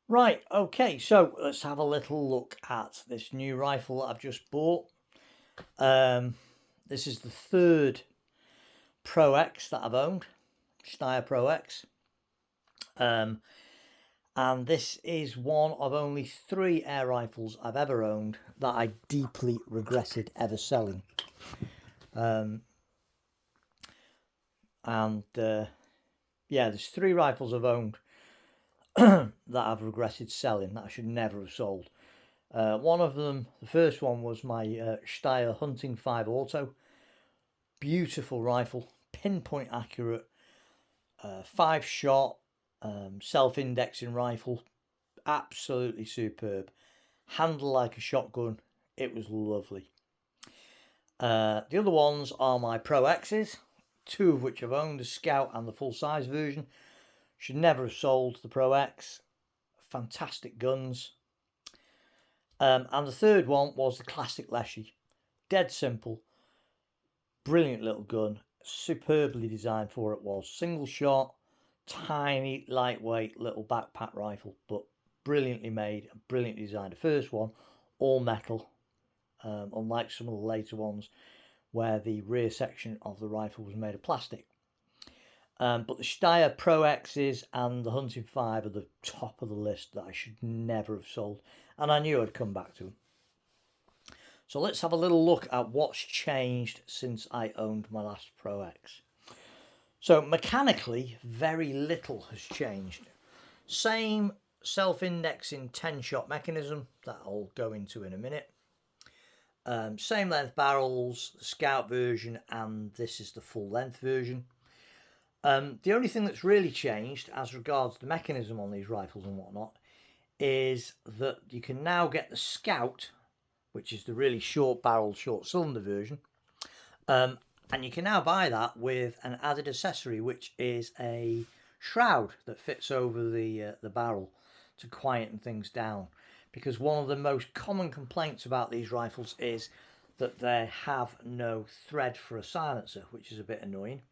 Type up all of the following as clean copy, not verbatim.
Right, okay, so let's have a little look at this new rifle that I've just bought. This is the third Pro X that I've owned, Steyr Pro X. And this is one of only 3 air rifles I've ever owned that I deeply regretted ever selling. Yeah, there's 3 rifles I've owned that I've regretted selling that I should never have sold. One of them, the first one, was my Steyr Hunting 5 Auto. Beautiful rifle, pinpoint accurate, 5-shot, self-indexing rifle, absolutely superb. Handle like a shotgun, it was lovely. The other ones are my Pro X's, 2 of which I've owned, the Scout and the full-size version. Should never have sold the Pro X. Fantastic guns. And the third one was the classic Leshy. Dead simple. Brilliant little gun. Superbly designed for it was. Single shot, tiny, lightweight little backpack rifle, but brilliantly made, brilliantly designed. The first one, all metal, unlike some of the later ones where the rear section of the rifle was made of plastic. But the Steyr Pro X's and the Hunting 5 are the top of the list that I should never have sold. And I knew I'd come back to them. So let's have a little look at what's changed since I owned my last Pro X. So mechanically, very little has changed. Same self-indexing 10-shot mechanism that I'll go into in a minute. Same length barrels, the Scout version, and this is the full length version. The only thing that's really changed as regards the mechanism on these rifles and whatnot is that you can now get the Scout, which is the really short barrel, short cylinder version, and you can now buy that with an added accessory, which is a shroud that fits over the barrel to quieten things down. Because one of the most common complaints about these rifles is that they have no thread for a silencer, which is a bit annoying.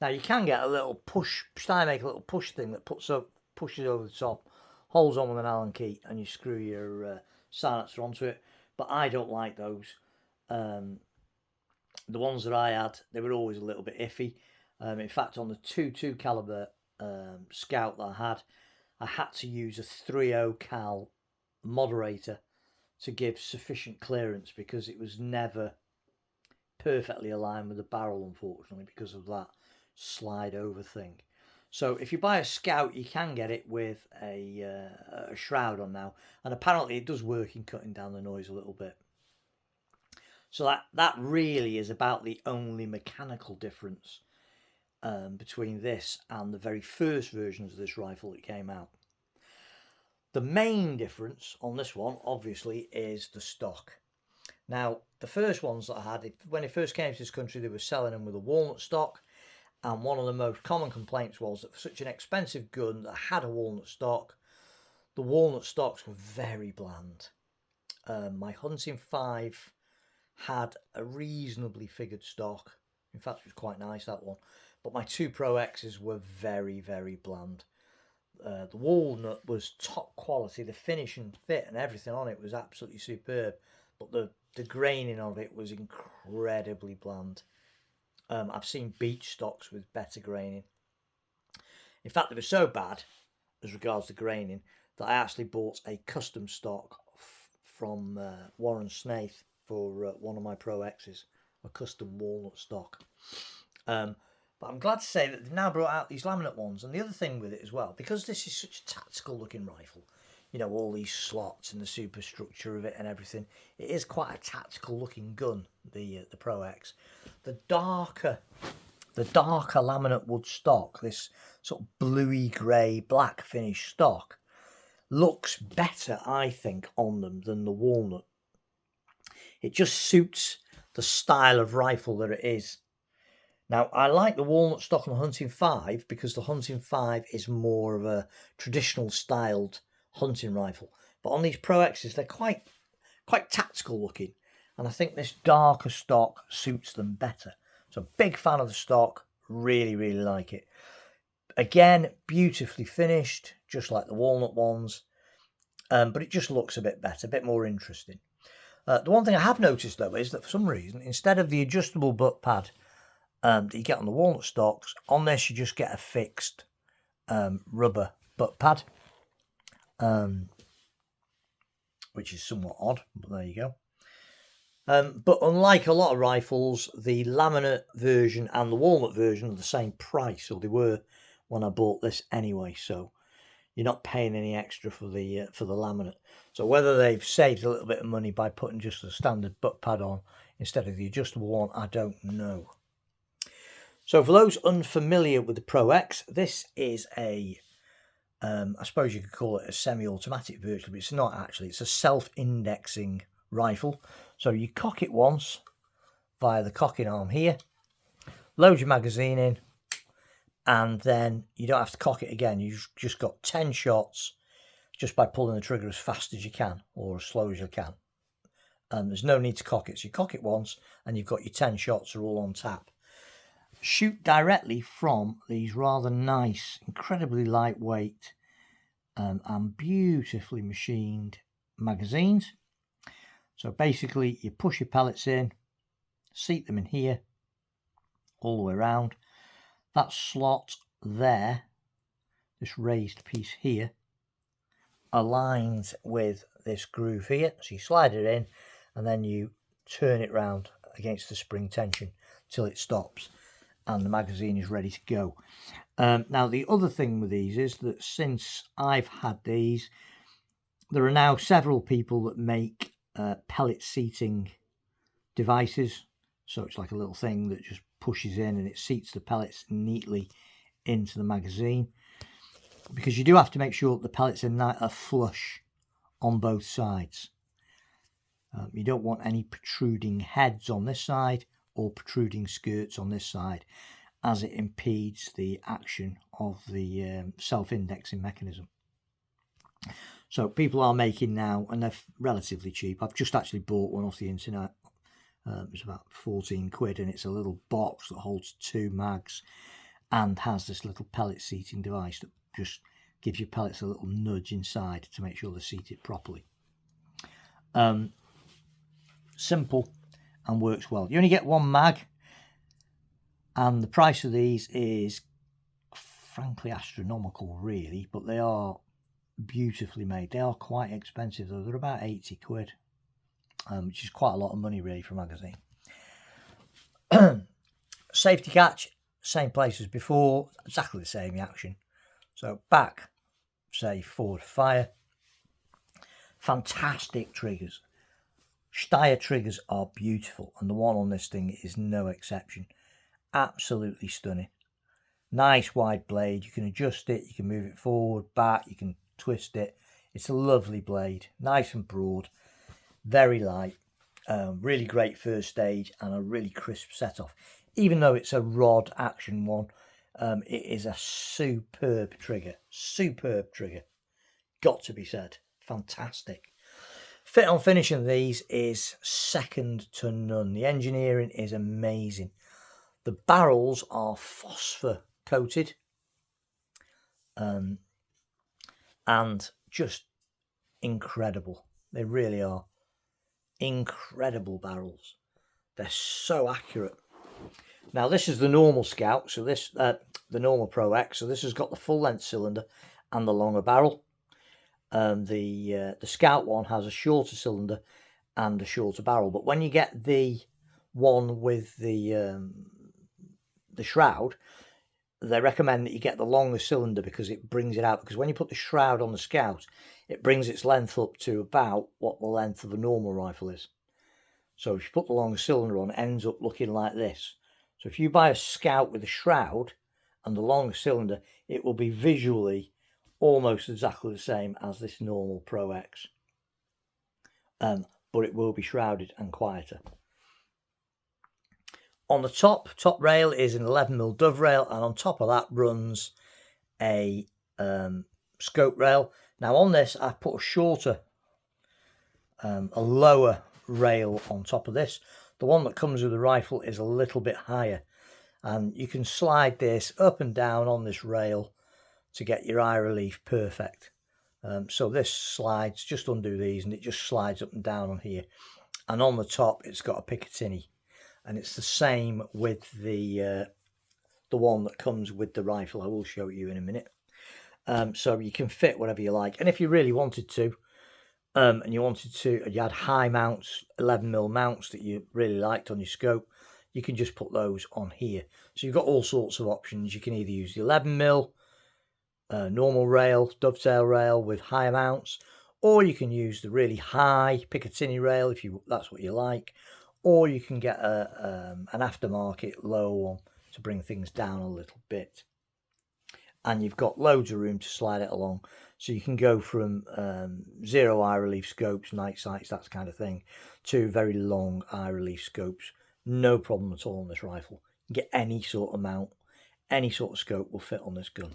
Now you can get a little push, Steyr make a little push thing that pushes over the top, holds on with an Allen key, and you screw your silencer onto it. But I don't like those. The ones that I had, they were always a little bit iffy. In fact, on the 2.2 caliber Scout that I had to use a 3.0 cal moderator to give sufficient clearance because it was never perfectly aligned with the barrel, unfortunately, because of that slide over thing. So if you buy a Scout, you can get it with a shroud on now, and apparently it does work in cutting down the noise a little bit. So that really is about the only mechanical difference between this and the very first versions of this rifle that came out. The main difference on this one, obviously, is the stock. Now, the first ones that I had, when it first came to this country, they were selling them with a walnut stock. And one of the most common complaints was that for such an expensive gun that had a walnut stock, the walnut stocks were very bland. My Hunting 5 had a reasonably figured stock. In fact, it was quite nice, that one. But my 2 Pro X's were very, very bland. The walnut was top quality. The finish and fit and everything on it was absolutely superb. But the graining of it was incredibly bland. I've seen beach stocks with better graining. In fact, they were so bad as regards to graining that I actually bought a custom stock from Warren Snaith for one of my Pro X's, a custom walnut stock. But I'm glad to say that they've now brought out these laminate ones. And the other thing with it as well, because this is such a tactical looking rifle, you know, all these slots and the superstructure of it and everything, it is quite a tactical looking gun, the Pro X. The darker laminate wood stock, this sort of bluey grey black finish stock, looks better, I think, on them than the walnut. It just suits the style of rifle that it is. Now, I like the walnut stock on the Hunting 5 because the Hunting 5 is more of a traditional styled hunting rifle. But on these Pro X's, they're quite tactical looking. And I think this darker stock suits them better. So big fan of the stock, really, really like it. Again, beautifully finished, just like the walnut ones. but it just looks a bit better, a bit more interesting. The one thing I have noticed though is that for some reason, instead of the adjustable butt pad that you get on the walnut stocks, on this you just get a fixed rubber butt pad, which is somewhat odd, but there you go. But unlike a lot of rifles, the laminate version and the walnut version are the same price, or they were when I bought this anyway, so you're not paying any extra for the laminate. So whether they've saved a little bit of money by putting just the standard butt pad on instead of the adjustable one, I don't know. So for those unfamiliar with the Pro X, this is a, I suppose you could call it a semi-automatic version, but it's not actually. It's a self-indexing rifle. So you cock it once via the cocking arm here, load your magazine in, and then you don't have to cock it again. You've just got 10 shots just by pulling the trigger as fast as you can or as slow as you can. There's no need to cock it. So you cock it once and you've got your 10 shots are all on tap. Shoot directly from these rather nice, incredibly lightweight and beautifully machined magazines. So basically you push your pellets in, seat them in here all the way around. That slot there, this raised piece here, aligns with this groove here. So you slide it in and then you turn it round against the spring tension till it stops and the magazine is ready to go. Now the other thing with these is that since I've had these, there are now several people that make pellet seating devices. So it's like a little thing that just pushes in and it seats the pellets neatly into the magazine, because you do have to make sure that the pellets are flush on both sides. You don't want any protruding heads on this side or protruding skirts on this side, as it impedes the action of the self-indexing mechanism. So people are making now, and they're relatively cheap. I've just actually bought one off the internet. It's about 14 quid, and it's a little box that holds 2 mags and has this little pellet seating device that just gives your pellets a little nudge inside to make sure they're seated properly. Simple and works well. You only get 1 mag, and the price of these is frankly astronomical really, but they are beautifully made. They are quite expensive though. They're about 80 quid. Which is quite a lot of money really for a magazine. Safety catch, same place as before, exactly the same action. So back, say forward fire. Fantastic triggers. Steyr triggers are beautiful, and the one on this thing is no exception. Absolutely stunning. Nice wide blade. You can adjust it, you can move it forward, back, you can twist it. It's a lovely blade, nice and broad. Very light, really great first stage and a really crisp set off. Even though it's a rod action one, it is a superb trigger. Superb trigger. Got to be said. Fantastic. Fit on finish of these is second to none. The engineering is amazing. The barrels are phosphor coated and just incredible. They really are. Incredible barrels. They're so accurate. Now this is the normal Scout, so this the normal Pro X, so this has got the full length cylinder and the longer barrel. The Scout one has a shorter cylinder and a shorter barrel, but when you get the one with the shroud, they recommend that you get the longer cylinder because it brings it out. Because when you put the shroud on the Scout, it brings its length up to about what the length of a normal rifle is. So if you put the longer cylinder on, it ends up looking like this. So if you buy a Scout with a shroud and the longer cylinder, it will be visually almost exactly the same as this normal Pro X. But it will be shrouded and quieter. On the top rail is an 11mm dove rail, and on top of that runs a scope rail. Now on this I've put a shorter, a lower rail on top of this. The one that comes with the rifle is a little bit higher, and you can slide this up and down on this rail to get your eye relief perfect. So this slides, just undo these, and it just slides up and down on here. And on the top, it's got a Picatinny, and it's the same with the one that comes with the rifle. I will show you in a minute. So you can fit whatever you like, and if you really wanted to, and you had high mounts, 11mm mounts that you really liked on your scope, you can just put those on here. So you've got all sorts of options. You can either use the 11mm normal rail, dovetail rail with higher mounts, or you can use the really high Picatinny rail if that's what you like, or you can get an aftermarket low one to bring things down a little bit. And you've got loads of room to slide it along, so you can go from zero eye relief scopes, night sights, that kind of thing, to very long eye relief scopes. No problem at all on this rifle. You can get any sort of mount, any sort of scope will fit on this gun.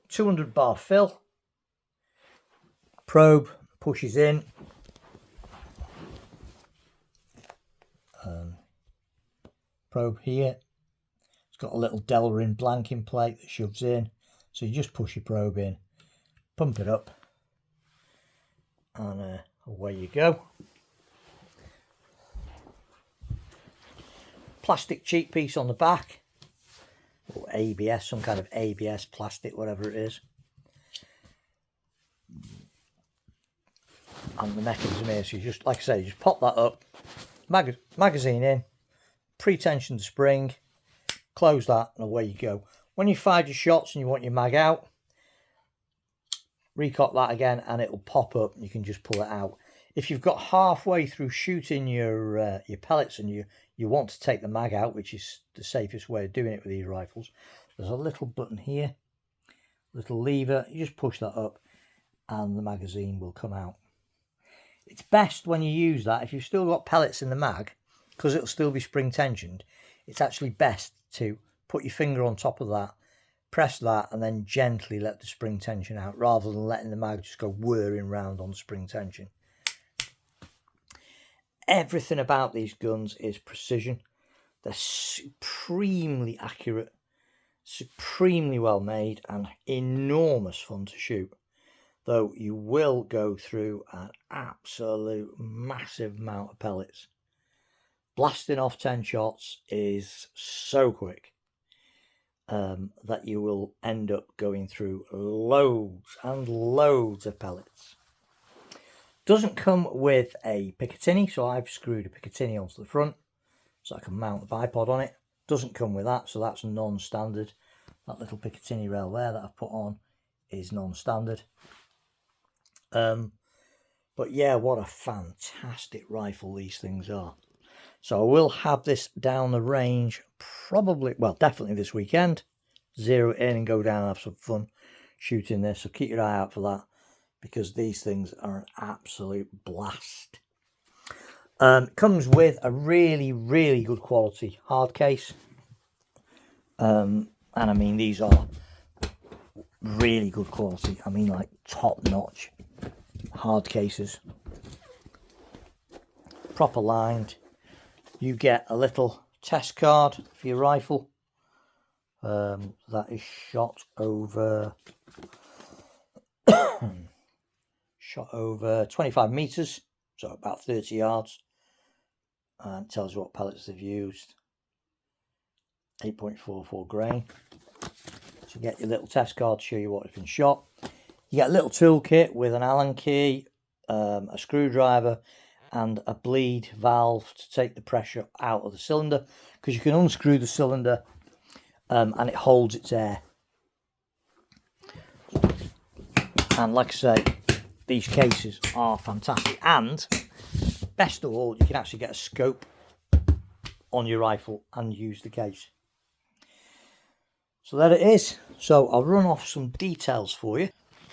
200 bar fill, probe pushes in, probe here. It's got a little Delrin blanking plate that shoves in, so you just push your probe in, pump it up, and away you go. Plastic cheek piece on the back, or ABS, some kind of ABS plastic, whatever it is. And the mechanism here, so you just, like I say, you just pop that up, magazine in, pre-tensioned spring, close that, and away you go. When you fired your shots and you want your mag out, recock that again and it'll pop up and you can just pull it out. If you've got halfway through shooting your pellets and you want to take the mag out, which is the safest way of doing it with these rifles, there's a little button here, little lever, you just push that up and the magazine will come out. It's best when you use that, if you've still got pellets in the mag, because it'll still be spring tensioned, it's actually best to put your finger on top of that, press that, and then gently let the spring tension out, rather than letting the mag just go whirring round on spring tension. Everything about these guns is precision. They're supremely accurate, supremely well made, and enormous fun to shoot. Though you will go through an absolute massive amount of pellets. Blasting off 10 shots is so quick that you will end up going through loads and loads of pellets. Doesn't come with a Picatinny, so I've screwed a Picatinny onto the front so I can mount the bipod on it. Doesn't come with that, so that's non-standard. That little Picatinny rail there that I've put on is non-standard. But yeah, what a fantastic rifle these things are. So I will have this down the range probably, well, definitely this weekend. Zero it in and go down and have some fun shooting this. So keep your eye out for that, because these things are an absolute blast. Comes with a really, really good quality hard case. And I mean, these are really good quality. I mean, like top-notch hard cases. Proper lined. You get a little test card for your rifle. That is shot over 25 meters, so about 30 yards, and it tells you what pellets they've used. 8.44 grain. So you get your little test card to show you what has been shot. You get a little toolkit with an Allen key, a screwdriver, and a bleed valve to take the pressure out of the cylinder, because you can unscrew the cylinder and it holds its air. And like I say, these cases are fantastic, and best of all, you can actually get a scope on your rifle and use the case. So there it is. So I'll run off some details for you.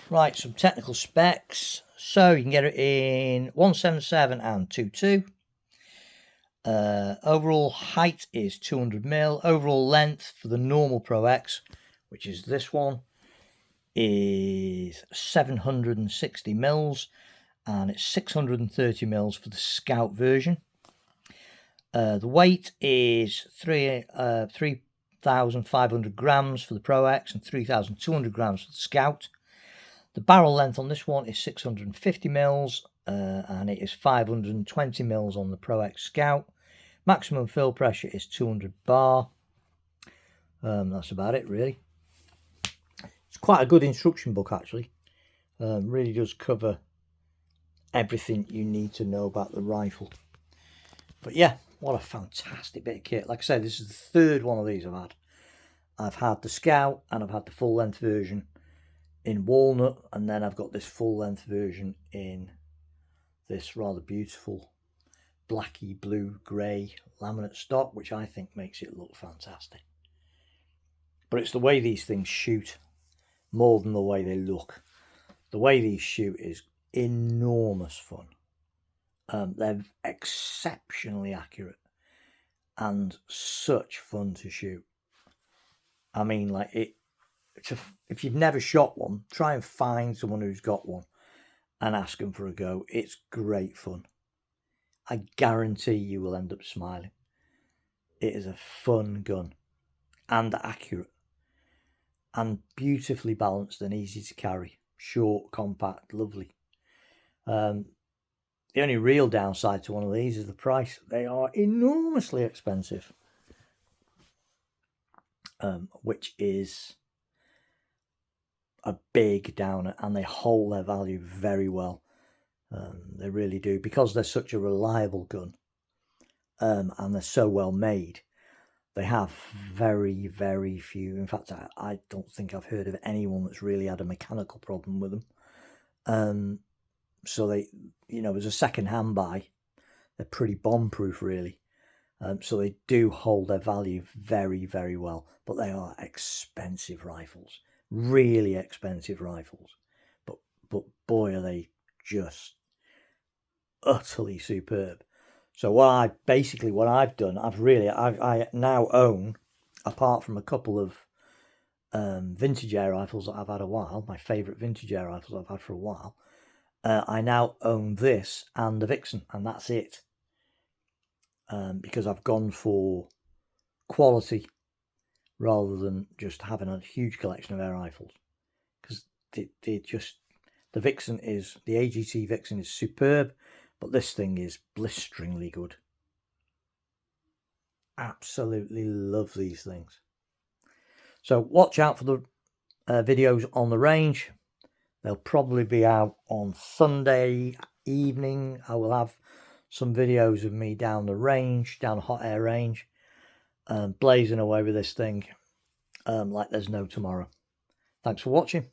Right, some technical specs. So you can get it in 177 and 22. Overall height is 200mm. Overall length for the normal Pro X, which is this one, is 760mm, and it's 630mm for the Scout version. The weight is 3 3,500 grams for the Pro X and 3,200 grams for the Scout. The barrel length on this one is 650 mils and it is 520 mils on the Pro X Scout. Maximum fill pressure is 200 bar. That's about it really. It's quite a good instruction book actually. Really does cover everything you need to know about the rifle. But yeah, what a fantastic bit of kit. Like I said, this is the third one of these I've had. I've had the Scout and I've had the full length version in walnut, and then I've got this full length version in this rather beautiful blacky blue grey laminate stock, which I think makes it look fantastic. But it's the way these things shoot more than the way they look. The way these shoot is enormous fun. They're exceptionally accurate and such fun to shoot. I mean, like, if you've never shot one, try and find someone who's got one and ask them for a go. It's great fun. I guarantee you will end up smiling. It is a fun gun and accurate and beautifully balanced and easy to carry. Short, compact, lovely. The only real downside to one of these is the price. They are enormously expensive, which is a big downer, and they hold their value very well. They really do, because they're such a reliable gun, and they're so well made. They have very, very few. In fact, I don't think I've heard of anyone that's really had a mechanical problem with them. So they, you know, as a second-hand buy, they're pretty bomb-proof, really. So they do hold their value very, very well. But they are expensive rifles, really expensive rifles. But boy, are they just utterly superb. So what I've done, I now own, apart from a couple of vintage air rifles that I've had a while, my favourite vintage air rifles I've had for a while, I now own this and the Vixen, and that's it. Because I've gone for quality rather than just having a huge collection of air rifles. Because the Vixen is, the AGC Vixen is superb, but this thing is blisteringly good. Absolutely love these things. So watch out for the videos on the range. They'll probably be out on Sunday evening. I will have some videos of me down the range, down the hot air range, blazing away with this thing like there's no tomorrow. Thanks for watching.